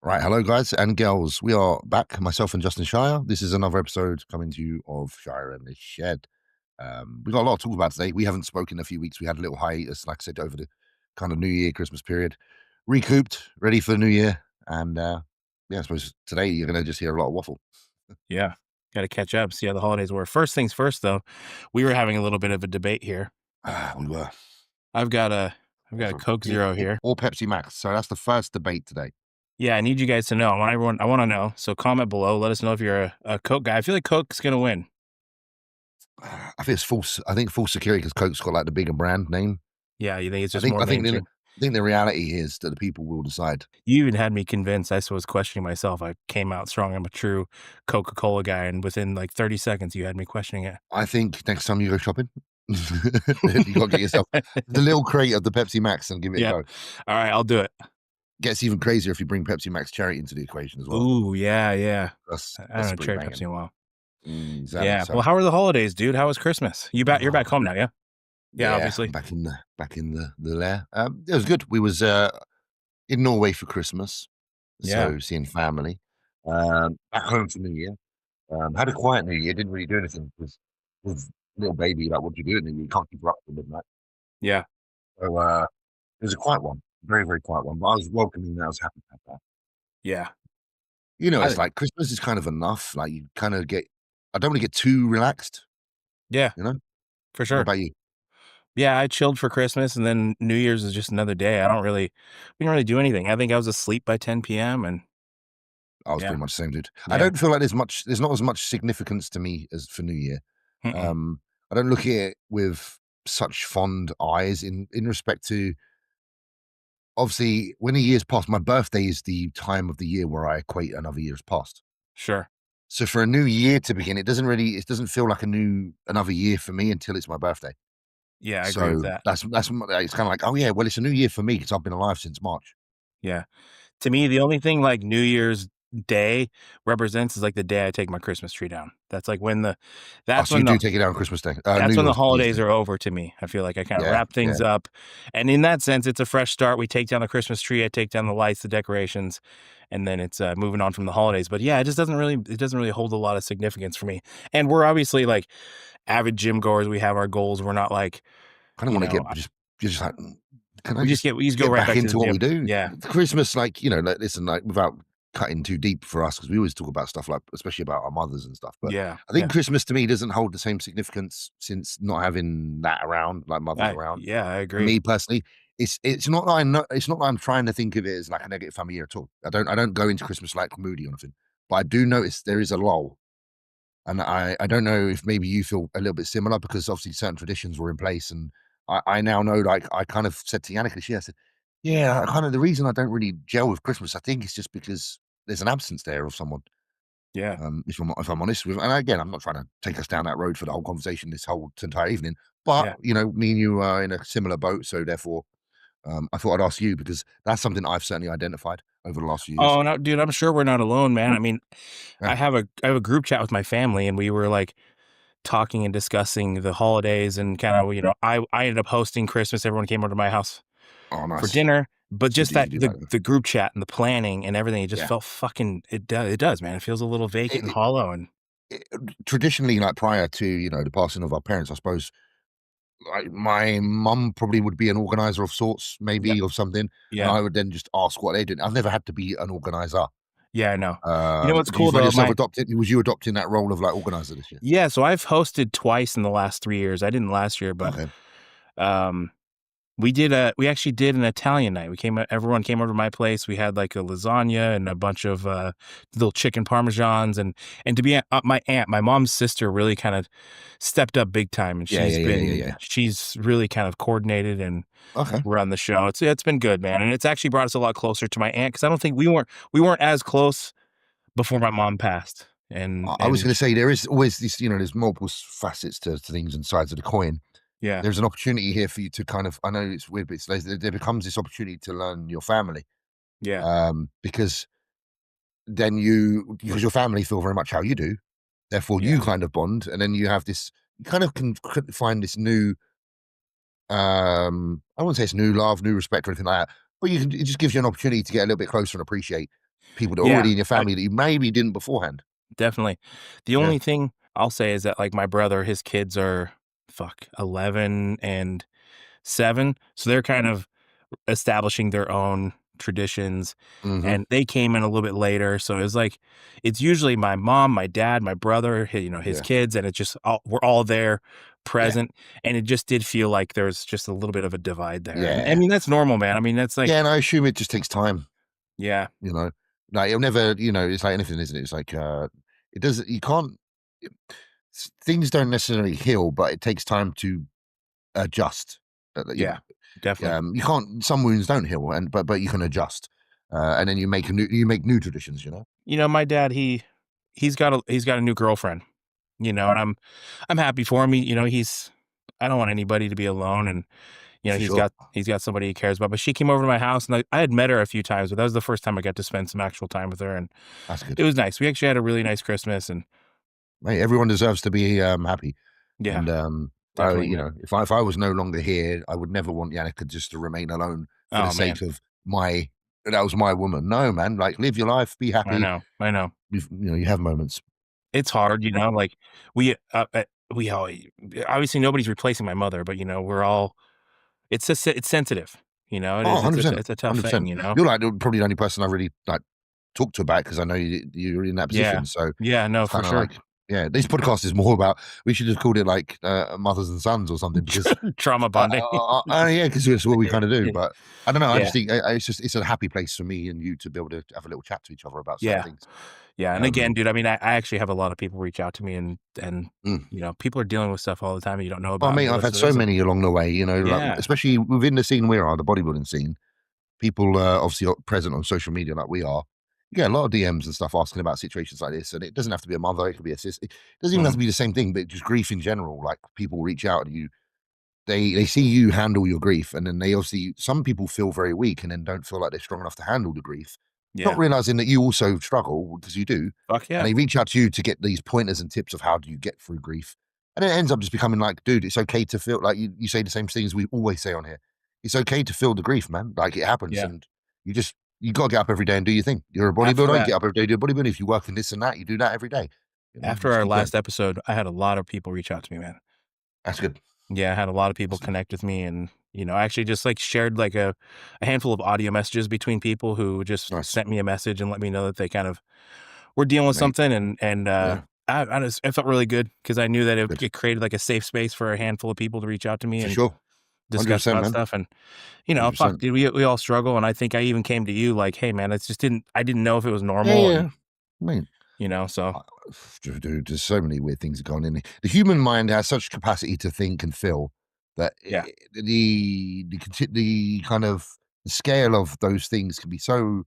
Right, hello guys and girls. We are back, myself and Justin Shire. This is another episode coming to you of Shire and the Shed. We got a lot to talk about today. We haven't spoken in a few weeks. We had a little hiatus, like I said, over the kind of New Year, Christmas period. Recouped, ready for the New Year, and yeah, I suppose today you're going to just hear a lot of waffle. Yeah, gotta catch up, see how the holidays were. First things first, though, we were having a little bit of a debate here. We were I've got a I've got a for Coke Zero here. or Pepsi Max. So that's the first debate today. Yeah, I need you guys to know. I wanna know. So comment below. Let us know if you're a Coke guy. I feel like Coke's gonna win. I think it's false. I think false security because Coke's got like the bigger brand name. Yeah, you think it's I just think. more I think. The, mainstream? I think the reality is that the people will decide. You even had me convinced. I was questioning myself. I came out strong. I'm a true Coca-Cola guy, and within like 30 seconds, you had me questioning it. I think next time you go shopping, you got to get yourself the little crate of the Pepsi Max and give it a Yeah. go. All right, I'll do it. Gets even crazier if you bring Pepsi Max Cherry into the equation as well. Ooh, yeah. That's I haven't pretty cherry banging. Pepsi in a while. Exactly. Yeah. So, Well, how are the holidays, dude? How was Christmas? You're back home now, yeah? Yeah, yeah, obviously. back in the lair. It was good. We was in Norway for Christmas, Yeah. so seeing family. Back home for New Year. Had a quiet New Year. Didn't really do anything because with little baby, like, what do you do in the New Year? You can't keep her up till midnight. Yeah. So it was a quiet one, very very quiet one. But I was welcoming that. I was happy to have that. Yeah. You know, it's I like Christmas is kind of enough. Like you kind of get. I don't want to get too relaxed. Yeah, You know. for What sure. about you? Yeah, I chilled for Christmas, and then New Year's is just another day. We don't really do anything. I think I was asleep by 10 PM, and I was yeah, pretty much the same dude. I yeah. don't feel like there's not as much significance to me as for New Year. Mm-mm. I don't look at it with such fond eyes in respect to obviously when a year's passed, my birthday is the time of the year where I equate another year's passed. Sure. So for a new year to begin, it doesn't feel like another year for me until it's my birthday. Yeah, I agree with So that. it's kind of like, oh yeah, well it's a new year for me because I've been alive since March. Yeah. To me, the only thing like New Year's Day represents is like the day I take my Christmas tree down. Oh, That's so you when do take it down Christmas Day, that's when the New Year's holidays Day. are over to me. I feel like I kind of Yeah, wrap yeah. things up, and in that sense, it's a fresh start. We take down the Christmas tree, I take down the lights, the decorations, and then it's moving on from the holidays. But yeah, it doesn't really hold a lot of significance for me. And we're obviously like avid gym goers. We have our goals. We're not like Kind of you want to know just you're just like, can I just we just go get right back back to the into what we gym. do? Yeah, Christmas, like, like, listen, like, without cutting too deep for us, because we always talk about stuff like, especially about our mothers and stuff. But yeah, I yeah. think Christmas to me doesn't hold the same significance since not having that around, like mothers around. I For agree. me personally, it's not that I know, it's not that I'm trying to think of it as like a negative family year at all. I don't go into Christmas like moody or anything, but I do notice there is a lull. And I don't know if maybe you feel a little bit similar because obviously certain traditions were in place. And I now know, like, I kind of said to Yannick this year, I said, yeah, kind of the reason I don't really gel with Christmas, I think it's just because there's an absence there of someone. Yeah, If I'm honest with, and again, I'm not trying to take us down that road for the whole conversation this whole entire evening, but yeah. me and you are in a similar boat. So therefore, I thought I'd ask you because that's something I've certainly identified over the last few years. Oh no, dude, I'm sure we're not alone, man. I mean, Yeah. I have a group chat with my family, and we were like talking and discussing the holidays and kind of I ended up hosting Christmas. Everyone came over to my house Oh, for nice. dinner, but It's good just that you that do that. the group chat and the planning and everything, it just Yeah. felt fucking it does, man. It feels a little vacant and It, hollow and traditionally, like prior to the passing of our parents, I suppose, like my mum probably would be an organizer of sorts, yeah, maybe, of something, and yeah, I would then just ask what they did. I've never had to be an organizer. yeah, I know. You know what's Do you cool find though? yourself adopted? Was you adopting that role of like organizer this year? Yeah, so I've hosted twice in the last 3 years. I didn't last year, but Okay. um we actually did an Italian night. Everyone came over to my place. We had like a lasagna and a bunch of little chicken parmesans and to be my aunt, my mom's sister really kind of stepped up big time and Yeah, yeah, yeah, yeah, yeah. she's really kind of coordinated and Okay. run the show. It's been good, man. And it's actually brought us a lot closer to my aunt because I don't think we weren't as close before my mom passed. I was going to say there is always this, there's multiple facets to things and sides of the coin. Yeah. There's an opportunity here for you to kind of, I know it's weird, but there becomes this opportunity to learn your family, Yeah. because then because your family feel very much how you do, therefore Yeah. you kind of bond, and then you have this, you kind of can find this new, I wouldn't say it's new love, new respect or anything like that, but it just gives you an opportunity to get a little bit closer and appreciate. people that are Yeah, already in your family that you maybe didn't beforehand. definitely. The Yeah. only thing I'll say is that, like, my brother, his kids are, 11 and 7, so they're kind of establishing their own traditions, Mhm. and they came in a little bit later, so it was like it's usually my mom, my dad, my brother, his Yeah. kids, and it just all we're all there Yeah. present, and it just did feel like there was just a little bit of a divide there, and I Yeah. mean, that's normal, man. I mean, that's like Yeah, and I assume it just takes time, yeah, you know? Like, it'll never, it's like anything, isn't it? It's like, it doesn't you can't things don't necessarily heal, but it takes time to adjust. yeah, definitely. You can't. Some wounds don't heal, and but you can adjust, and then you make new traditions. My dad, he's got a new girlfriend, and I'm happy for him. He's I don't want anybody to be alone, and For he's sure. got somebody he cares about. But she came over to my house, and I had met her a few times, but that was the first time I got to spend some actual time with her, and That's it good. was nice. We actually had a really nice Christmas, and Mate, everyone deserves to be happy, yeah, and definitely, man. if I was no longer here, I would never want Yannicka just to remain alone for the Oh man, sake of my that was my woman. No, man, like live your life, be I happy. know, I know. You have moments. It's hard, like we we all obviously nobody's replacing my mother, but we're all it's sensitive, it Oh, is. 100%, It's a tough thing, 100%. You're like probably the only person I really like talk to about because I know you're in that Yeah, position. So yeah, no, it's for kind of sure. like, yeah, this podcast is more about. We should have called it like mothers and sons or something because, Trauma bonding. yeah, because it's what we kind of do. But I don't know. I Yeah, just think it's a happy place for me and you to be able to have a little chat to each other about certain yeah. things. Yeah, and again, Um, dude, I mean, I actually have a lot of people reach out to me and mm. people are dealing with stuff all the time that you don't know Oh, about mate, until I've this had so is many along the way. Like yeah, especially within the scene we are, the bodybuilding scene. People obviously are present on social media like we are. You get a lot of DMs and stuff asking about situations like this, and it doesn't have to be a mother; it could be a sister. It doesn't even have mhm, to be the same thing, but just grief in general. Like people reach out to you, they see you handle your grief, and then they obviously some people feel very weak and then don't feel like they're strong enough to handle the grief, not yeah, realizing that you also struggle because you do, fuck and yeah, they reach out to you to get these pointers and tips of how do you get through grief, and it ends up just becoming like, dude, it's okay to feel like you say the same things we always say on here. It's okay to feel the grief, man. Like it happens, yeah. and you got to get up every day and do your thing. You're a After bodybuilder, you that get up every day, do a bodybuilding. If you work in this and that, you do that every day. after Just our keep going. last episode, I had a lot of people reach out to me, man. That's good. Yeah, I had a lot of people That's good. connect with me and, I actually just, like, shared, like, a handful of audio messages between people who just Nice, sent me a message and let me know that they kind of were dealing with mate. something and, Yeah, I felt really good because I knew that it good it created, like, a safe space for a handful of people to reach out to me for and sure. discuss 100%, about man. stuff, and, fuck, 100%. dude, we all struggle, and I think I even came to you like, "Hey, man, it's just I didn't know if it was Yeah, normal," and, yeah. Mate, so I dude, there's so many weird things going in. The human mind has such capacity to think and feel that yeah. the kind of the scale of those things can be so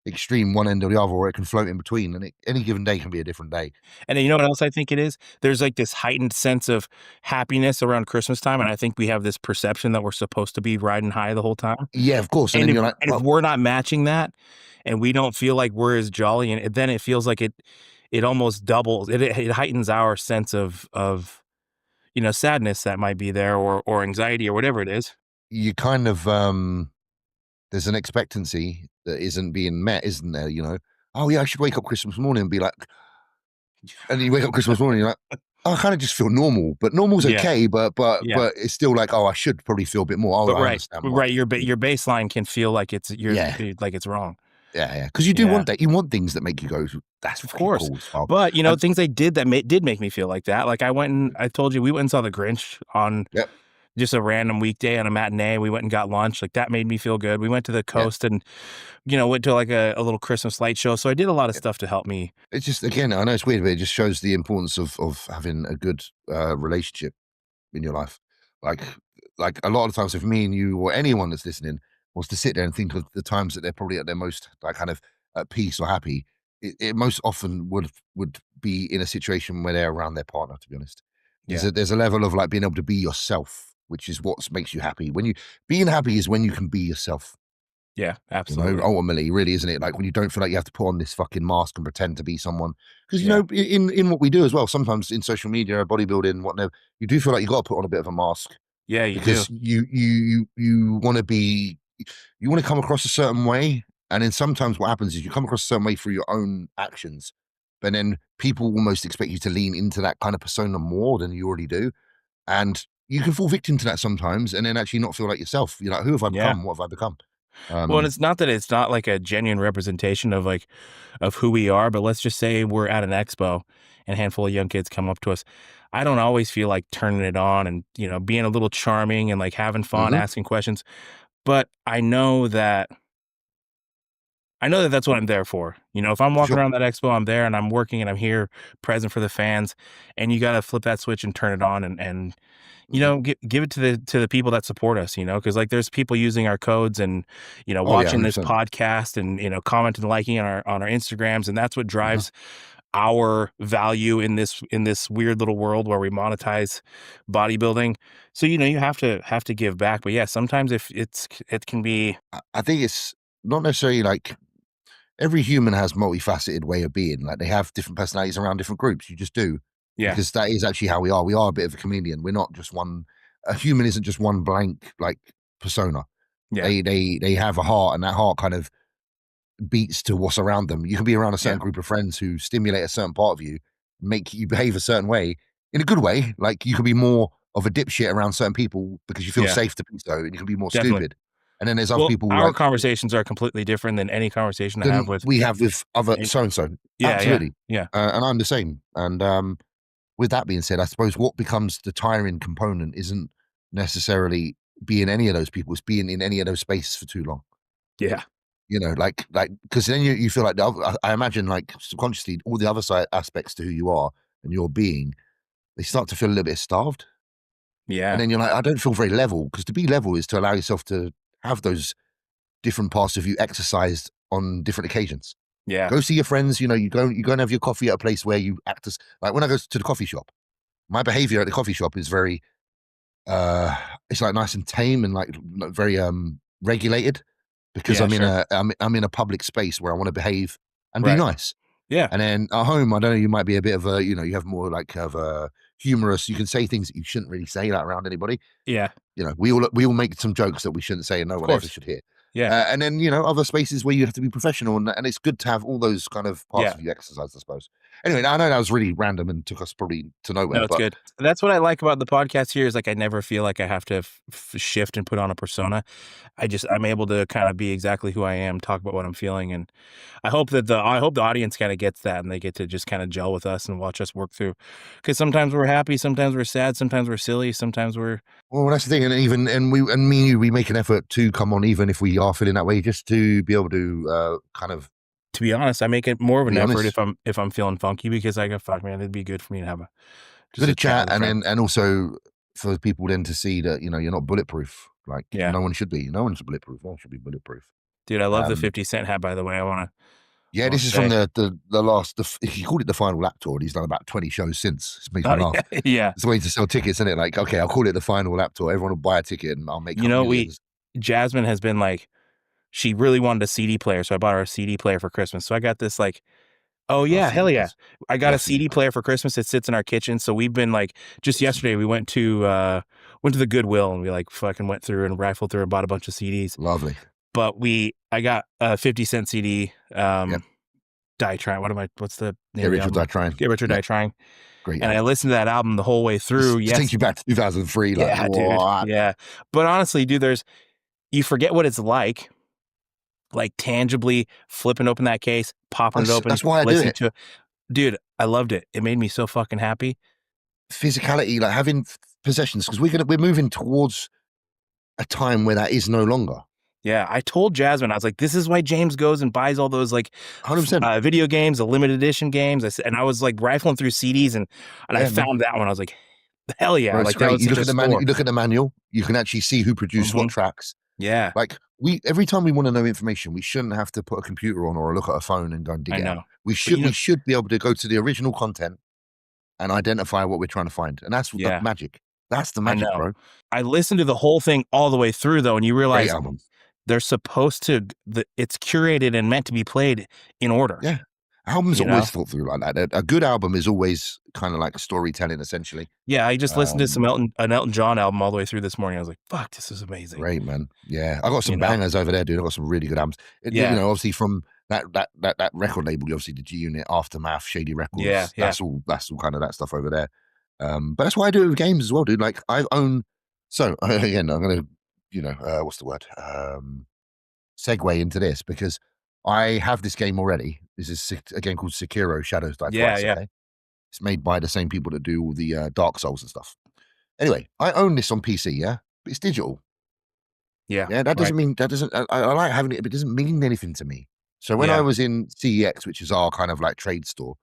extreme one end or the other, or it can float in between, and any given day can be a different day. And then you know what else I think it is? There's, like, this heightened sense of happiness around Christmas time, and I think we have this perception that we're supposed to be riding high the whole time, Yeah, of course. And and then if you're like, and if well, we're not matching that, and we don't feel like we're as jolly, and then it feels like it almost doubles it heightens our sense of, sadness that might be there or anxiety or whatever it is. you kind of there's an expectancy that isn't being met, isn't there? Oh yeah, I should wake up Christmas morning and be like, and you wake up Christmas morning, you're like, "Oh, I kind of just feel normal, but normal's Yeah, okay, but yeah. it's still like, oh, I should probably feel a bit more. Oh, But I right, understand why. right, your baseline can feel like Yeah, like it's wrong. yeah, because you do Yeah. want that. You want things that make you go, that's Of fucking course. cool as well. But, And things they did that did make me feel like that. Like, I told you we went and saw The Grinch on yep, just a random weekday on a matinee. We went and got lunch. Like, that made me feel good. We went to the yeah, coast and, went to, like, a little Christmas light show. So I did a lot of yeah. stuff to help me. It's just again, I know it's weird, but it just shows the importance of having a good relationship in your life. Like like a lot of times, if me and you or anyone that's listening was to sit there and think of the times that they're probably at their most like kind of at peace or happy, it most often would be in a situation where they're around their partner. To be honest, Yeah. there's a level of like being able to be yourself, which is what makes you happy. When you being happy is when you can be yourself. Yeah, absolutely. Ultimately, really, isn't it? Like when you don't feel like you have to put on this fucking mask and pretend to be someone. Because Yeah. in what we do as well, sometimes in social media, bodybuilding, whatever, you do feel like you got to put on a bit of a mask Yeah, you do. because you want to be, you want to come across a certain way, And then sometimes what happens is you come across a certain way through your own actions, but then people almost expect you to lean into that kind of persona more than you already do. And you can fall victim to that sometimes and then actually not feel like yourself. You're like, who have I Yeah. become? What have I become? Well, and it's not that it's not like a genuine representation of like of who we are, but let's just say we're at an expo and a handful of young kids come up to us. I don't always feel like turning it on and, being a little charming and like having fun, Mhm. asking questions. But I know that that's what I'm there for. If I'm For walking sure. around that expo, I'm there and I'm working and I'm here present for the fans, and you got to flip that switch and turn it on and Mhm. give it to the people that support us, because like there's people using our codes and Oh, yeah, watching this 100%. podcast and commenting and liking on our Instagrams, and that's what Mhm. drives our value in this weird little world where we monetize bodybuilding. So you have to give back, but yeah, sometimes if it can be. I think it's not necessarily like every human has multifaceted way of being. Like they have different personalities around different groups. You just do Yeah, because that is actually how we are. We are a bit of a chameleon. We're not just one. A human isn't just one blank like persona. yeah, They have a heart, and that heart kind of beats to what's around them. You can be around a yeah, certain group of friends who stimulate a certain part of you, make you behave a certain way in a good way. Like you can be more of a dipshit around certain people because you feel yeah, safe to be so, and you can be more definitely. stupid. And then there's other Well, people our like conversations are completely different than any conversation I than have with. we have with other eh, so and so. Yeah, yeah, Absolutely. yeah, And I'm the same. And with that being said, I suppose what becomes the tiring component isn't necessarily being any of those people, it's being in any of those spaces for too long. yeah, Like, because then you feel like I imagine like subconsciously all the other side aspects to who you are and your being, they start to feel a little bit starved. And yeah, then you're like, I don't feel very level because to be level is to allow yourself to have those different parts of you exercised on different occasions. yeah, Go see your friends. You go and have your coffee at a place where you act as like when I go to the coffee shop. My behavior at the coffee shop is very, uh, it's like nice and tame and like very regulated because yeah, I'm in sure, I'm in a public space where I want to behave and be right, nice. yeah, And then at home, I don't know, you might be a bit of a, you have more like of a humorous. You can say things that you shouldn't really say like around anybody. yeah, We all make some jokes that we shouldn't say and no of one ever course, should hear. yeah, And then other spaces where you have to be professional, and it's good to have all those kind of parts yeah. of you exercise, I suppose. Anyway, I know that was really random and took us probably to No, nowhere, it's but good. That's what I like about the podcast here is like I never feel like I have to shift and put on a persona. I'm able to kind of be exactly who I am, talk about what I'm feeling, and I hope the audience kind of gets that and they get to just kind of gel with us and watch us work through. Because sometimes we're happy, sometimes we're sad, sometimes we're silly, sometimes we're. well, that's the thing. And even and me and you, we make an effort to come on, even if we are feeling that way, just to be able to kind of To be honest, I make it more of an be effort honest, if I'm feeling funky because I go, fuck man, it'd be good for me to have just bit a of chat chat, with a and friend. then also for people then to see that you're not bulletproof. Like Yeah, no one should be. No one's bulletproof. No one should be bulletproof. dude, I love the Um, 50 Cent hat. By the way, I Yeah, want this to is from say. the last. He called it the final lap tour. And he's done about 20 shows since. It makes me Oh laugh. yeah, yeah. It's a way to sell tickets, isn't it? Like, okay, I'll call it the final lap tour. Everyone will buy a ticket, and I'll make You know, we millions. Jasmine has been like, she really wanted a CD player, so I bought her a CD player for Christmas. So I got this like, oh Oh, yeah, CD hell yeah. players, I got a love CD CD players. player for Christmas. It sits in our kitchen. So we've been like, just Awesome, yesterday we went to the Goodwill and we like fucking went through and rifled through and bought a bunch of CDs. lovely. But I got a 50 Cent CD, Yep. Die Trying. What's the name Get of the Rich or album? Die Trying. Get Rich or Die Yep, Trying. great And I album. listened to that album the whole way through. It takes Yes. you back to 2003. Like Yeah, dude. what? Yeah. But honestly, dude, you forget what it's like tangibly flipping open that case, popping it open, That's why I do listening it. to it. Dude, I loved it. It made me so fucking happy. Physicality, like having possessions, because we're moving towards a time where that is no longer. Yeah, I told Jasmine, I was like, "This is why James goes and buys all those like 100%. video games, the limited edition games." And I was like rifling through CDs and I Yeah, man. found that one. I was like, "Hell yeah!" Bro, it's Like that great. was You such look a at the manual. store. You look at the manual. You can actually see who produced what Hmm. tracks. Yeah, Like every time we want to know information, we shouldn't have to put a computer on or look at a phone and go and dig I it out. know. We But should we should be able to go to the original content and identify what we're trying to find, and that's the yeah, magic. That's the I magic, know. bro. I listened to the whole thing all the way through though, and you Great realize album. they're supposed to. It's curated and meant to be played in order. Yeah, Albums you are always know? thought through like that. A good album is always kind of like storytelling, essentially. Yeah, I just listened to Um, an Elton John album all the way through this morning. I was like, "Fuck, this is amazing." Great, man. Yeah, I got You some know? bangers over there, dude. I got some really good albums. Yeah. Obviously from that record label, obviously the G Unit, Aftermath, Shady Yeah, Records. yeah. That's all kind of that stuff over there. But that's why I do it with games as well, dude. Like I own. So again, I'm gonna, what's the word? Segue into this because I have this game already. This is a game called Sekiro: Shadows Die Yeah, Twice. yeah. Okay, it's made by the same people that do all the Dark Souls and stuff. Anyway, I own this on PC, yeah, but it's digital. Yeah, Yeah, that right. doesn't mean that doesn't. I like having it, but it doesn't mean anything to me. So when I Yeah. was in CEX, which is our kind of like trade store,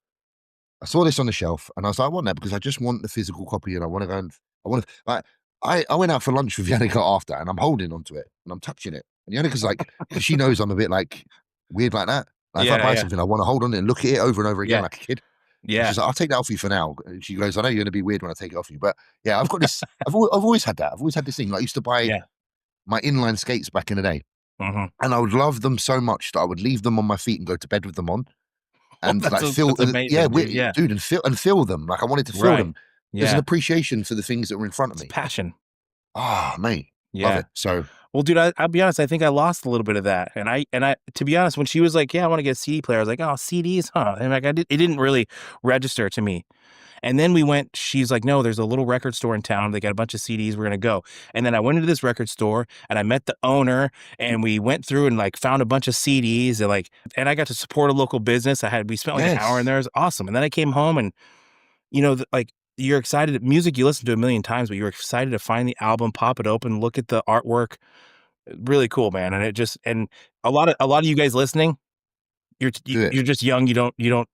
I saw this on the shelf and I was like, I want that because I just want the physical copy and I want to go and I want to. I went out for lunch with Yannicka after and I'm holding onto it and I'm touching it. And Yannicka's like, because she knows I'm a bit like weird like that. Like if I Yeah, buy yeah, something, I want to hold on it and look at it over and over again yeah, like a kid. And yeah. she's like, I'll take that off you for now. And she goes, I know you're going to be weird when I take it off you. But yeah, I've got this. I've always had that. I've always had this thing. Like I used to buy Yeah. my inline skates back in the day. Mhm. And I would love them so much that I would leave them on my feet and go to bed with them on, and like feel, That's yeah, amazing, dude. Yeah. dude, and feel them. Like I wanted to feel Right. them. There's an Yeah. appreciation for the things that were in front of It's me. passion. Ah, mate, love Yeah. it. So Well, dude, I'll be honest, I think I lost a little bit of that. And I to be honest, when she was like, "Yeah, I wanna get a CD player," I was like, "Oh, CDs, huh?" And like it didn't really register to me. And then she's like, "No, there's a little record store in town. They got a bunch of CDs. We're gonna go." And then I went into this record store and I met the owner and we went through and like found a bunch of CDs and I got to support a local business. We spent like an hour in yes, there. It was awesome. And then I came home and like you're excited music you listen to a million times, but you're excited to find the album, pop it open, look at the artwork. Really cool, man. And it just and a lot of you guys listening, do it. you're just young. You don't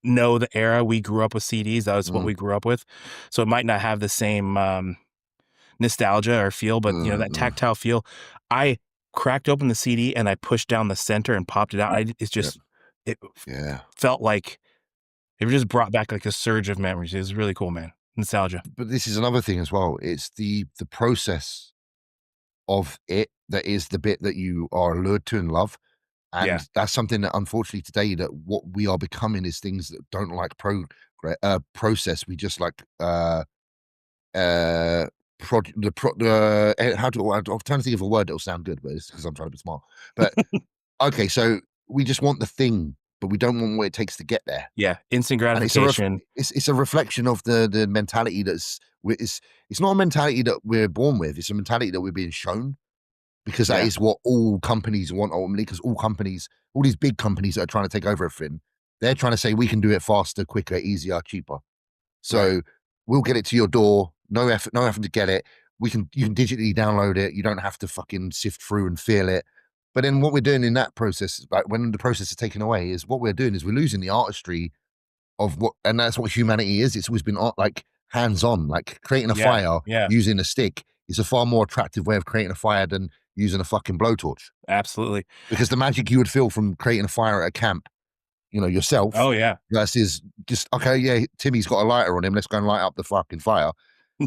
know the era we grew up with CDs. That was what Mm, we grew up with. So it might not have the same nostalgia or feel, but that mm, tactile feel. I cracked open the CD and I pushed down the center and popped it out. It's yeah, just it yeah. felt like it just brought back like a surge of memories. It was really cool, man. Nostalgia. But this is another thing as well. It's the process of it that is the bit that you are allured to and love. Yeah. And that's something that unfortunately today that what we are becoming is things that don't like process. We just like uh how do I'm trying to think of a word that'll sound good, but it's because I'm trying to be smart. But okay, so we just want the thing, but we don't want what it takes to get there. Yeah. Instant And gratification. it's a reflection of the mentality it's not a mentality that we're born with. It's a mentality that we're being shown because that Yeah. is what all companies want ultimately. Because all these big companies that are trying to take over everything, they're trying to say we can do it faster, quicker, easier, cheaper. Right. So we'll get it to your door. No effort to get it. You can digitally download it. You don't have to fucking sift through and feel it. But then what we're doing in that process, like when the process is taken away, is what we're doing is we're losing the artistry of what, and that's what humanity is. It's always been art, like hands on, like creating a Yeah. fire Yeah. using a stick is a far more attractive way of creating a fire than using a fucking blowtorch. Absolutely. Because the magic you would feel from creating a fire at a camp, yourself Oh yeah. versus just, okay, yeah, Timmy's got a lighter on him. Let's go and light up the fucking fire.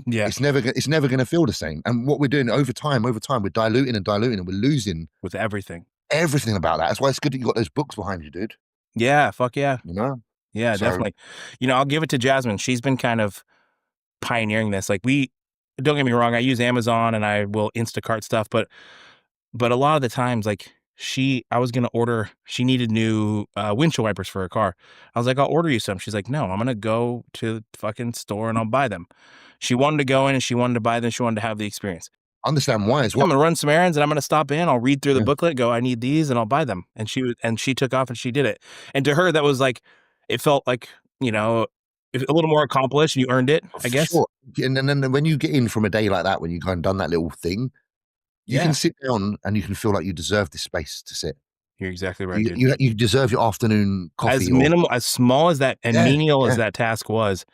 Yeah. It's never going to feel the same. And what we're doing over time, we're diluting and diluting and we're losing With everything. everything about that. That's why it's good that you got those books behind you, dude. Yeah. Fuck yeah. You know? Yeah, So definitely. I'll give it to Jasmine. She's been kind of pioneering this. Like don't get me wrong, I use Amazon and I will Instacart stuff, but a lot of the times, like I was gonna order. She needed new windshield wipers for her car. I was like, I'll order you some. She's like, no, I'm gonna go to the fucking store and I'll buy them. She wanted to go in and she wanted to buy them. She wanted to have the experience. understand why as Yeah, I'm well. gonna run some errands and I'm gonna stop in. I'll read through the Yeah. booklet, go, I need these, and I'll buy them. And she took off and she did it. And to her, that was like, it felt like, a little more accomplished. You earned it, I For guess. sure. And then when you get in from a day like that, when you kind of done that little thing, you can Yeah, sit down and you can feel like you deserve this space to sit. you're exactly right, You dude. you you deserve your afternoon As coffee or minimal, as small as that and yeah, menial as yeah. that task was,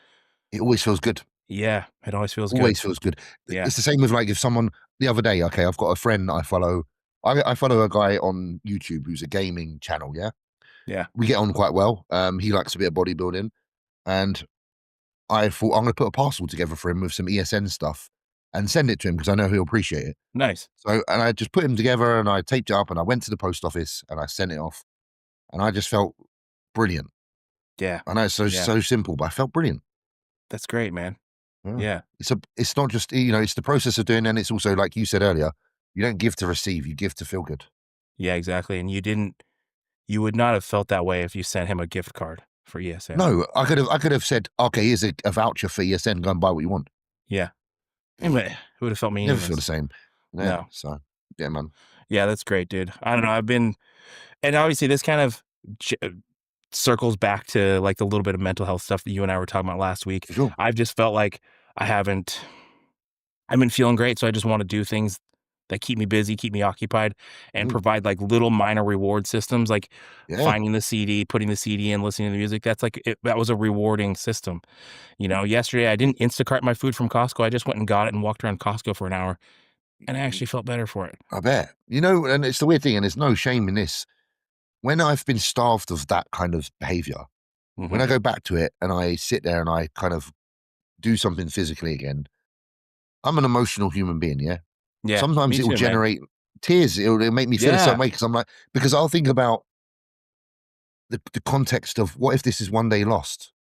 It always feels good. yeah, it always feels good. Always feels good. Yeah, It's the same with like if someone the other day, okay, I've got a friend that I follow. I follow a guy on YouTube who's a gaming channel, yeah? yeah, We get on quite well. He likes a bit of bodybuilding, and I thought I'm gonna put a parcel together for him with some ESN stuff and send it to him because I know he'll appreciate it. nice. So and I just put him together and I taped it up and I went to the post office and I sent it off and I just felt brilliant. Yeah. I know it's Yeah. so simple, but I felt brilliant. That's great, man. Yeah. Yeah. It's not just, it's the process of doing, and it's also like you said earlier, you don't give to receive, you give to feel good. Yeah, exactly. And you would not have felt that way if you sent him a gift card for ESN. No, I could have said, okay, here's a voucher for ESN, go and buy what you want. Yeah. Anyway, it would have felt Never feel the meaningless. same. Yeah. No. So yeah, man. Yeah, that's great, dude. I don't know. And obviously this kind of circles back to like the little bit of mental health stuff that you and I were talking about last week. For sure. I've just felt like I've been feeling great. So I just want to do things that keep me busy, keep me occupied, and provide like little minor reward systems, like Yeah. finding the CD, putting the CD in, listening to the music. That's like, that was a rewarding system. Yesterday I didn't Instacart my food from Costco. I just went and got it and walked around Costco for an hour, and I actually felt better for it. I bet. And it's the weird thing, and there's no shame in this. When I've been starved of that kind of behavior, when I go back to it and I sit there and I kind of do something physically again, I'm an emotional human being, yeah? Yeah. Sometimes me it will too, man. generate tears. It'll make me feel a certain Yeah. way because I'll think about the context of what if this is one day lost?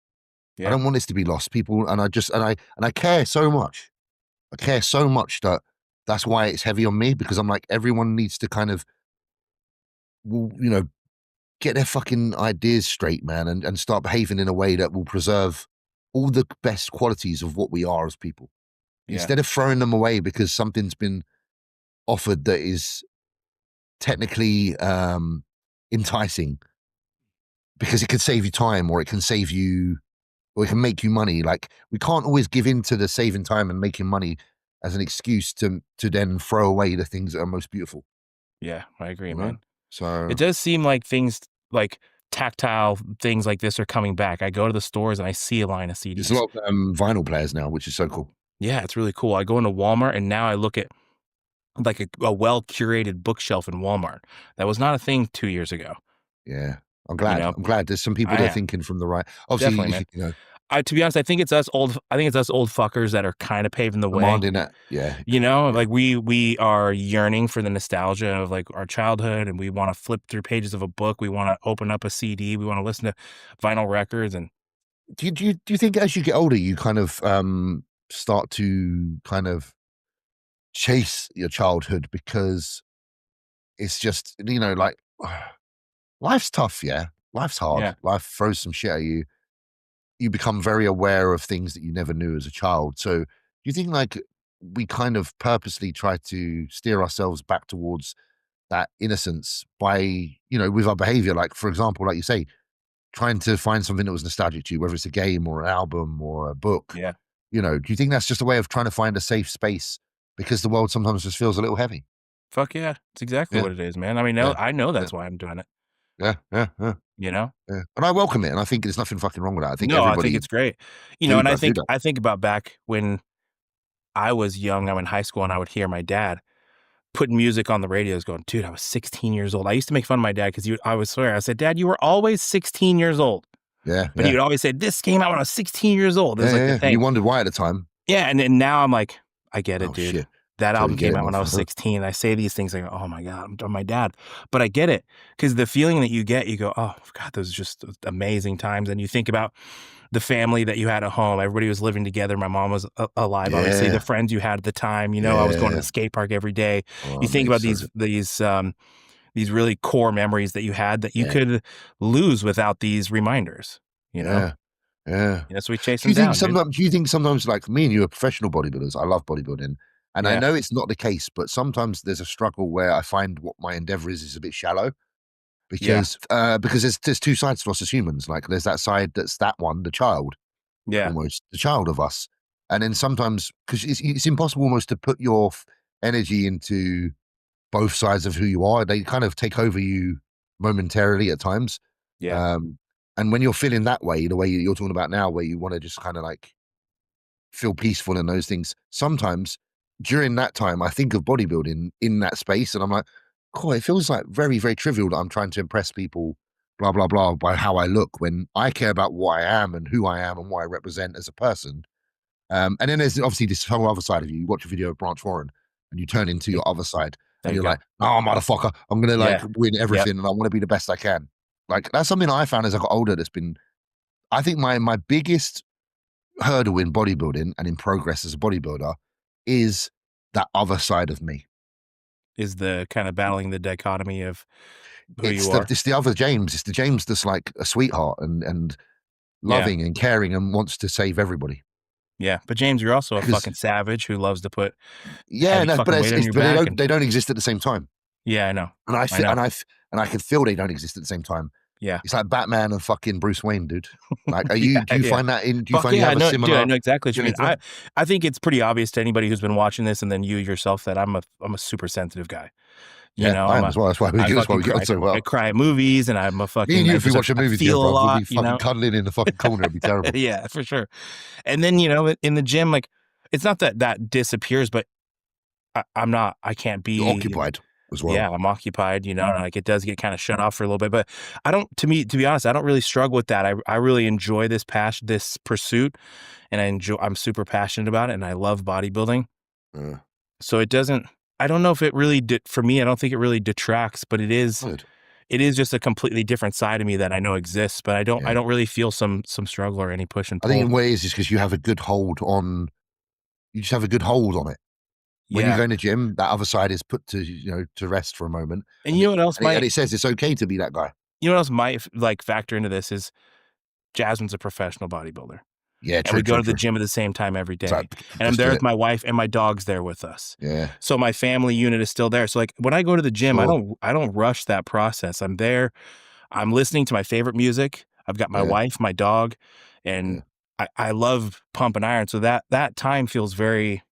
I Yeah. don't want this to be lost. People, and I care so much. I care so much that that's why it's heavy on me, because I'm like, everyone needs to kind of, get their fucking ideas straight, man, and start behaving in a way that will preserve all the best qualities of what we are as people. Yeah. Instead of throwing them away because something's been offered that is technically enticing, because it could save you time, or it can save you, or it can make you money. Like, we can't always give in to the saving time and making money as an excuse to then throw away the things that are most beautiful. Yeah, I agree, You know? man. So It does seem like things like tactile things like this are coming back. I go to the stores and I see a line of there's a CDs. lot of vinyl players now, which is so cool. Yeah, it's really cool. I go into Walmart and now I look at like a well curated bookshelf in Walmart. That was not a thing 2 years ago. Yeah. I'm glad. know? I'm glad there's some people I that are am. thinking from the right. Obviously, Definitely, man. To be honest, I think it's us old fuckers that are kind of paving the way. demanding that. Yeah. Like we are yearning for the nostalgia of like our childhood, and we want to flip through pages of a book. We want to open up a CD. We want to listen to vinyl records. And Do you think as you get older, you kind of start to kind of chase your childhood, because it's just, like, life's tough, yeah? Life's hard. Yeah. Life throws some shit at you. You become very aware of things that you never knew as a child. So do you think like we kind of purposely try to steer ourselves back towards that innocence by, with our behavior? Like, for example, like you say, trying to find something that was nostalgic to you, whether it's a game or an album or a book. yeah, Do you think that's just a way of trying to find a safe space because the world sometimes just feels a little heavy? fuck yeah, it's exactly Yeah. what it is, man. I mean, Yeah. I know that's why I'm doing it. Yeah. You know? Yeah. And I welcome it. And I think there's nothing fucking wrong with that. I think No, I everybody think it's great. do And that, do that. I think about back when I was young. I'm in high school, and I would hear my dad putting music on the radios, going, "Dude, I was 16 years old." I used to make fun of my dad because I would swear, I said, "Dad, you were always 16 years old." Yeah. But he would always say, "This came out when I was 16 years old." It was like the And thing. you wondered why at the time. Yeah, and then now I'm like, I get it, Oh, dude. shit. That Totally album get came it, out when I was motherfucker. 16. I say these things, I go, "Oh my God, I'm my dad." But I get it, because the feeling that you get, you go, "Oh God, those are just amazing times." And you think about the family that you had at home. Everybody was living together. My mom was alive, obviously. Yeah. The friends you had at the time. I was going to Yeah. the skate park every day. Oh, You think mate, about so good. these really core memories that you had that you Yeah. could lose without these reminders. Yeah. So we chase Do you them think down, dude. sometimes, like me and you are professional bodybuilders? I love bodybuilding. And I Yeah. know it's not the case, but sometimes there's a struggle where I find what my endeavor is a bit shallow, because there's two sides to us as humans. Like, there's that side that's that one, the child, Yeah. almost the child of us. And then sometimes, because it's impossible almost to put your energy into both sides of who you are. They kind of take over you momentarily at times. Yeah. And when you're feeling that way, the way you're talking about now, where you want to just kind of like feel peaceful and those things, sometimes during that time, I think of bodybuilding in that space, and I'm like, cool, it feels like very, very trivial that I'm trying to impress people, blah, blah, blah, by how I look, when I care about what I am and who I am and what I represent as a person. And then there's obviously this whole other side of you. You watch a video of Branch Warren and you turn into your other side, There and you you're go. like, oh, motherfucker, I'm going to like Yeah. win everything, and I want to be the best I can. Like, that's something I found as I got older that's been I think my biggest hurdle in bodybuilding and in progress as a bodybuilder is that other side of me. Is the kind of battling the dichotomy of who It's you are. the other James. It's the James that's like a sweetheart and Yeah. loving and caring and wants to save everybody. Yeah. But James, you're also a Because fucking savage who loves to put yeah, heavy no, but fucking weight on your but back. And they don't exist at the same time. yeah, I know. And I I feel, know. and I can feel they don't exist at the same time. Yeah. It's like Batman and fucking Bruce Wayne, dude. Like, do Yeah, you yeah. find that in? Do you Fuck find you yeah, I have a know, dude, I similar? know exactly what you mean. feeling to that? I think it's pretty obvious to anybody who's been watching this, and then you yourself, that I'm a super sensitive guy. You Yeah, know, I am as well. That's why we I get fucking on so well. I cry at movies, and I'm a Me fucking. and you, I if we just watch a I movie feel together, a bro, we'll lot. be You fucking know. cuddling in the fucking corner. It'd be terrible. Yeah, for sure. And then in the gym, like it's not that disappears, but I'm not. I can't be You're occupied as well. Yeah, I'm occupied, and like it does get kind of shut off for a little bit, but I don't, to be honest, I don't really struggle with that. I really enjoy this pursuit, and I'm super passionate about it, and I love bodybuilding. Uh, So I don't know if it really for me, I don't think it really detracts, but good. it is just a completely different side of me that I know exists, but I don't Yeah. really feel some struggle or any push and I pull. think in ways it's because you have a good hold on. You just have a good hold on it. When you Yeah. go in the gym, that other side is put to to rest for a moment. And you know what else And it says it's okay to be that guy. you know what else might like factor into this is Jasmine's a professional bodybuilder. Yeah, And true, we go true, to the true. gym at the same time every day. It's like, And I'm just there do with it. my wife, and my dog's there with us. Yeah, So my family unit is still there. So like when I go to the gym, sure. I don't rush that process. I'm there. I'm listening to my favorite music. I've got my Yeah, wife, my dog, yeah. and I love pumping iron. So that time feels very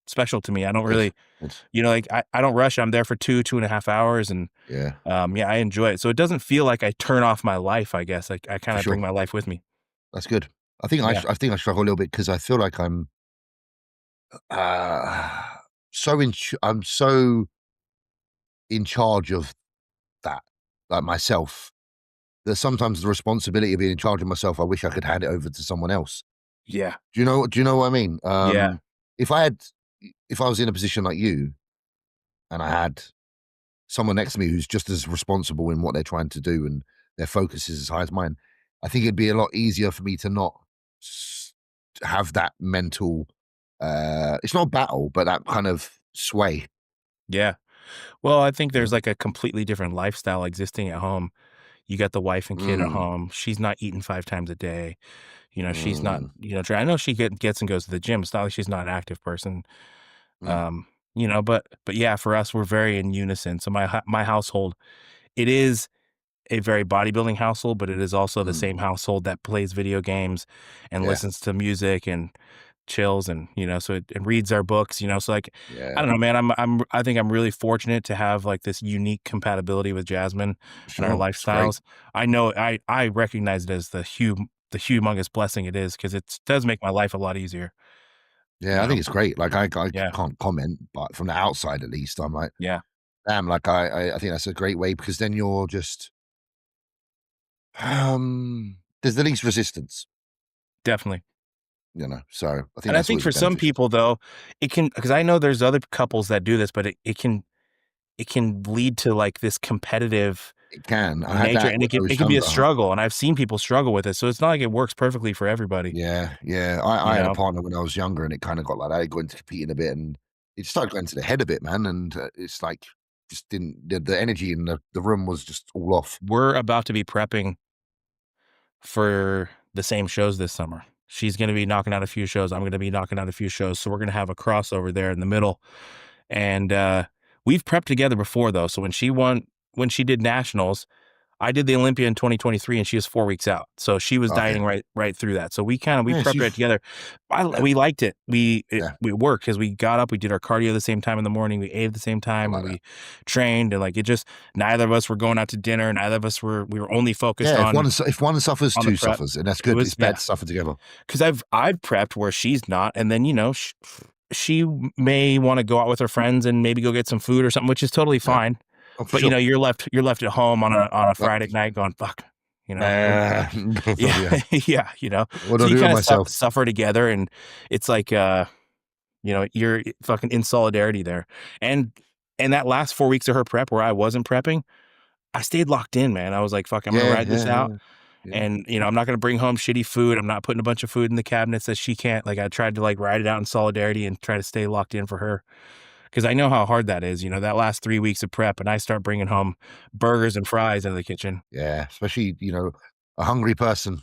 special to me. I don't Good. really, Good. like I don't rush. I'm there for 2.5 hours, and Yeah, yeah, I enjoy it. So it doesn't feel like I turn off my life, I guess. I kind for of bring sure. my life with me. That's good. I think Yeah. I think I struggle a little bit because I feel like I'm I'm so in charge of that, like myself. That sometimes the responsibility of being in charge of myself, I wish I could hand it over to someone else. Yeah. Do you know what I mean? Yeah. If I was in a position like you and I had someone next to me who's just as responsible in what they're trying to do and their focus is as high as mine, I think it'd be a lot easier for me to not have that mental, it's not battle, but that kind of sway. Yeah. Well, I think Yeah. there's like a completely different lifestyle existing at home. You got the wife and kid at Mm, home. She's not eating 5 times a day. She's not, mm, I know she gets and goes to the gym. It's not like she's not an active person. mm, But yeah, for us, we're very in unison. So my household, it is a very bodybuilding household, but it is also the mm. same household that plays video games and Yeah, listens to music and chills, and so it reads our books. So like I yeah, don't know, man. I think I'm really fortunate to have like this unique compatibility with Jasmine and our sure. It's great. lifestyles. I know I recognize it as the humongous blessing it is, because it does make my life a lot easier. Yeah, I think it's great. Like I Yeah, can't comment, but from the outside at least, I'm like, yeah, damn, like I think that's a great way because then you're just there's the least resistance, definitely. So I think And I that's think always for some beneficial. people though, it can, because I know there's other couples that do this, but it can lead to like this competitive It can. I had nature, that and when I it was can be a younger. struggle, and I've seen people struggle with it. So it's not like it works perfectly for everybody. Yeah, yeah. You I had a know, partner when I was younger, and it kind of got like that. It got into competing a bit, and it started going to the head a bit, man. And it's like just didn't the energy in the room was just all off. we're about to be prepping for the same shows this summer. She's going to be knocking out a few shows. I'm going to be knocking out a few shows. So we're going to have a crossover there in the middle. And we've prepped together before though. So when she did nationals, I did the Olympia in 2023, and she was 4 weeks out. So she was Okay. dieting right through that. So we Yeah, prepped it together. yeah, We liked it. We yeah, worked because we got up, we did our cardio at the same time in the morning, we ate at the same I time, and like that. we trained, and like it just, neither of us were going out to dinner. Neither of us we were only focused Yeah, on if one suffers, the two prep. suffers, and that's It good. was, It's yeah, better to suffer together. because I've prepped where she's not, and then she may want to go out with her friends and maybe go get some food or something, which is totally Yeah, fine. oh, for But sure. you're left at home on a Like, Friday night going, fuck, yeah, yeah, yeah, what do so I you do with kind of myself? suffer together, and it's like, you're fucking in solidarity there. And that last 4 weeks of her prep where I wasn't prepping, I stayed locked in, man. I was like, fuck, I'm gonna Yeah, ride this yeah, out. yeah, Yeah. And, I'm not gonna bring home shitty food. I'm not putting a bunch of food in the cabinets that she can't. Like, I tried to, like, ride it out in solidarity and try to stay locked in for her because I know how hard that is, that last 3 weeks of prep, and I start bringing home burgers and fries into the kitchen. Yeah, especially, a hungry person.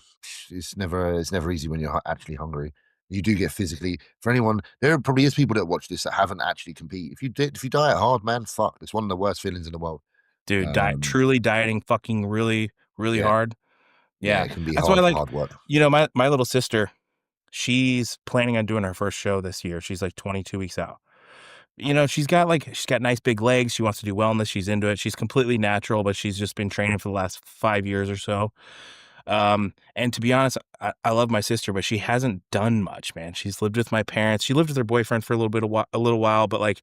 It's never easy when you're actually hungry. You do get physically. For anyone, there probably is people that watch this that haven't actually compete. If you diet hard, man, fuck, it's one of the worst feelings in the world. Dude, Um, truly dieting fucking really, really yeah, hard. yeah, Yeah. it can be That's why, like, hard work. my little sister, she's planning on doing her first show this year. She's, like, 22 weeks out. She's got nice big legs. She wants to do wellness. She's into it. She's completely natural, but she's just been training for the last 5 years or so. And to be honest, I love my sister, but she hasn't done much, man. She's lived with my parents. She lived with her boyfriend for a little while, but like,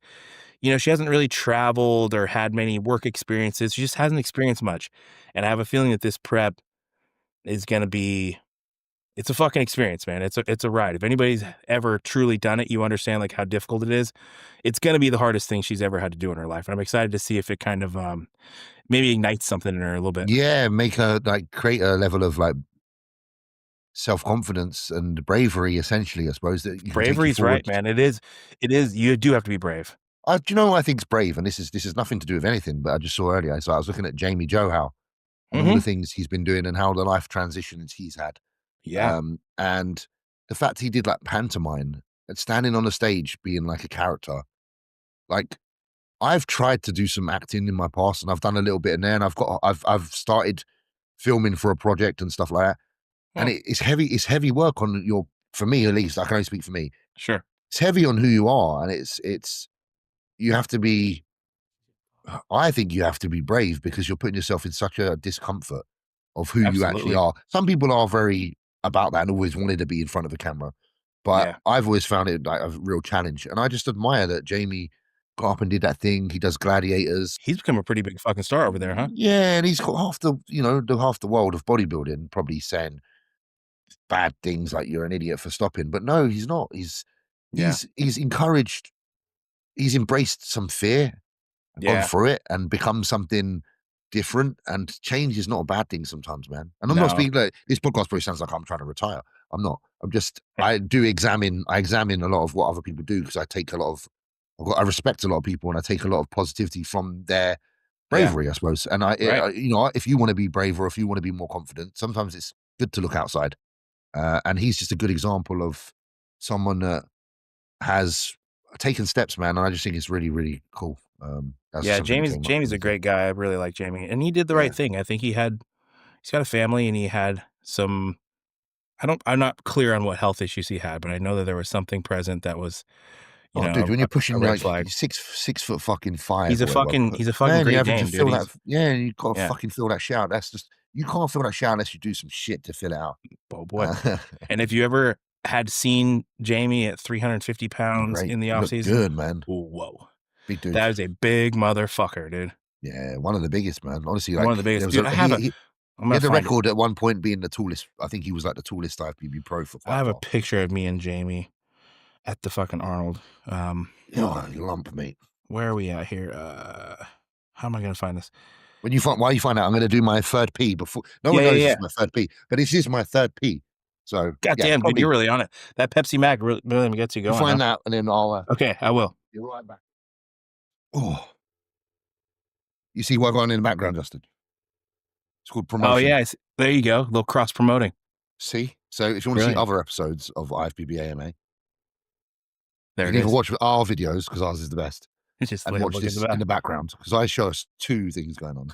she hasn't really traveled or had many work experiences. She just hasn't experienced much. And I have a feeling that this prep is going to be, it's a fucking experience, man. It's a ride. If anybody's ever truly done it, you understand like how difficult it is. It's going to be the hardest thing she's ever had to do in her life. And I'm excited to see if it kind of, maybe ignites something in her a little bit. Yeah, make her create a level of self-confidence and bravery, essentially, I suppose, that you can take you Bravery's right, forward. man. It is. You do have to be brave. Do you know what I think's brave? And this is nothing to do with anything, but I just saw earlier. So I was looking at Jamie Johow and all the Mhm. things he's been doing and how the life transitions he's had. Yeah. And the fact he did pantomime and standing on the stage being like a character, like I've tried to do some acting in my past and I've done a little bit in there and I've started filming for a project and stuff like that. And Hmm. it's heavy work on for me at least, I can only speak for me. Sure. It's heavy on who you are and you have to be, I think you have to be brave because you're putting yourself in such a discomfort of who you actually Absolutely. are. Some people are very about that and always wanted to be in front of the camera, but Yeah. I've always found it like a real challenge. And I just admire that Jamie got up and did that thing. He does gladiators. He's become a pretty big fucking star over there, huh? Yeah, and he's got half the world of bodybuilding probably saying bad things like you're an idiot for stopping. But no, he's not. Yeah. He's encouraged, he's embraced some fear and gone Yeah. through it and become something different. And change is not a bad thing sometimes, man. And I'm not No. speaking like this podcast probably sounds like I'm trying to retire. I'm not. Hmm. I examine a lot of what other people do because I respect a lot of people and I take a lot of positivity from their Yeah. bravery, I suppose. And Right. if you want to be brave or if you want to be more confident, sometimes it's good to look outside. And he's just a good example of someone that has taken steps, man. And I just think it's really, really cool. That's Yeah. something that Jamie's came up. Jamie's a great guy. I really like Jamie. And he did the right Yeah. thing. I think he's got a family and he had some I'm not clear on what health issues he had, but I know that there was something present that was, Oh, dude, when a you're pushing red flag. 6 foot fucking five He's or a whatever, fucking he's a fucking man, you're great having to Dane, dude. fill that. He's Yeah, you got to Yeah. fucking fill that shout. That's just you can't fill that shout unless you do some shit to fill it out. Oh boy. Uh, And if you ever had seen Jamie at 350 pounds great. in the You off look season, good, man. whoa. Big dude. That is a big motherfucker, dude. Yeah, one of the biggest, man. Honestly, One of the there biggest. was Dude, I'm he gonna had the find it. record at one point being the tallest. I think he was like the tallest IFBB pro for I quite a have a while. picture of me and Jamie at the fucking Arnold. Oh, you lump, mate. Where are we at here? How am I gonna find this? Why you find out, I'm going to do my third P before. No Yeah, one yeah, knows this yeah. is my third P, but this is my third P. So God yeah, damn, dude, probably you're really on it. That Pepsi Mac really gets you you going, huh? find that, and then I'll Okay, I will. be right back. Oh, you see what I got on in the background, Justin? It's called Oh promotion. yeah, there you go. A little cross promoting. See, so if you want to see Brilliant. other episodes of IFBB AMA, you There can it either is. watch our videos because ours is the best, It's just and like watch look at the this in back. the background because I show us two things going on.